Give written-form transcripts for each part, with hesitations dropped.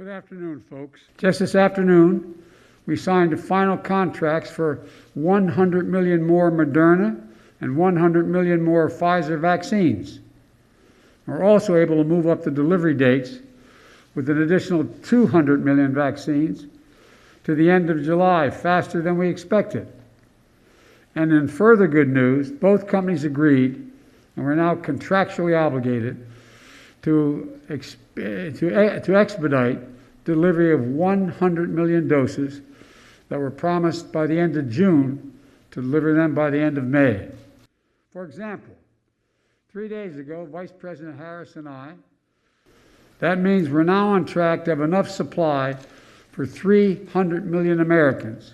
Good afternoon, folks. Just this afternoon, we signed the final contracts for 100 million more Moderna and 100 million more Pfizer vaccines. We're also able to move up the delivery dates with an additional 200 million vaccines to the end of July, faster than we expected. And in further good news, both companies agreed, and we're now contractually obligated to expedite delivery of 100 million doses that were promised by the end of June to deliver them by the end of May. For example, 3 days ago, Vice President Harris and that means we're now on track to have enough supply for 300 million Americans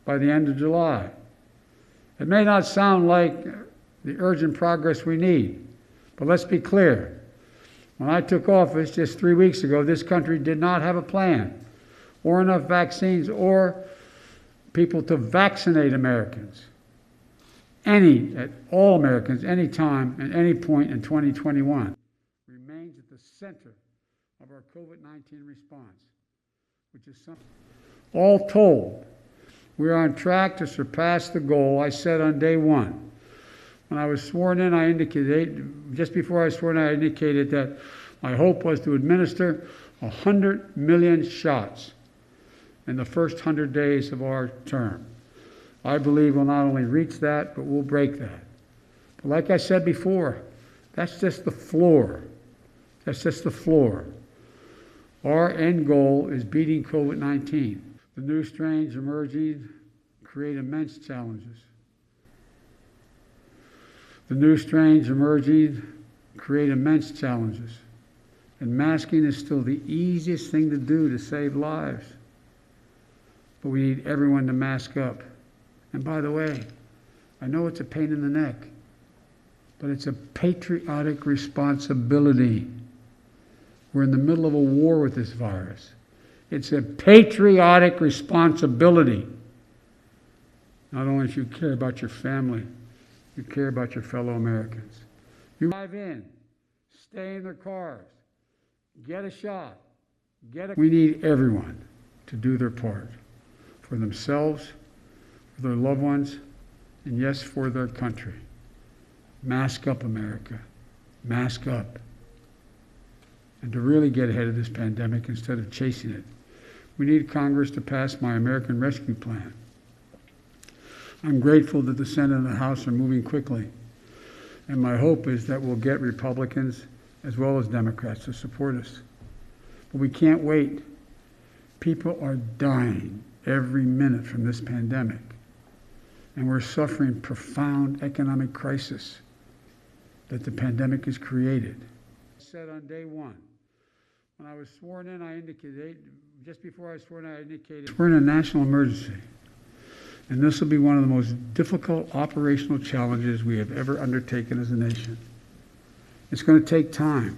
by the end of July. It may not sound like the urgent progress we need, but let's be clear. When I took office just 3 weeks ago, this country did not have a plan or enough vaccines or people to vaccinate Americans. All Americans, any time, at any point in 2021, remains at the center of our COVID-19 response, which is something. All told, we are on track to surpass the goal I set on day one. When I was sworn in, just before I was sworn in, I indicated that my hope was to administer 100 million shots in the first 100 days of our term. I believe we'll not only reach that, but we'll break that. But like I said before, that's just the floor. That's just the floor. Our end goal is beating COVID-19. The new strains emerging create immense challenges. The new strains emerging create immense challenges. And masking is still the easiest thing to do to save lives. But we need everyone to mask up. And by the way, I know it's a pain in the neck, but it's a patriotic responsibility. We're in the middle of a war with this virus. It's a patriotic responsibility. Not only if you care about your family, you care about your fellow Americans. You drive in, stay in their cars, get a shot, We need everyone to do their part for themselves, for their loved ones, and yes, for their country. Mask up, America. Mask up. And to really get ahead of this pandemic instead of chasing it, we need Congress to pass my American Rescue Plan. I'm grateful that the Senate and the House are moving quickly, and my hope is that we'll get Republicans as well as Democrats to support us. But we can't wait. People are dying every minute from this pandemic, and we're suffering profound economic crisis that the pandemic has created. I said on day one, when I was sworn in, just before I was sworn in, I indicated we're in a national emergency. And this will be one of the most difficult operational challenges we have ever undertaken as a nation. It's going to take time.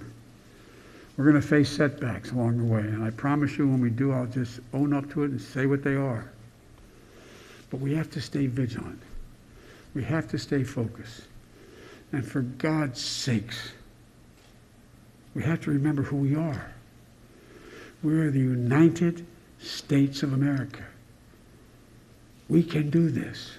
We're going to face setbacks along the way. And I promise you when we do, I'll just own up to it and say what they are. But we have to stay vigilant. We have to stay focused. And for God's sakes, we have to remember who we are. We are the United States of America. We can do this.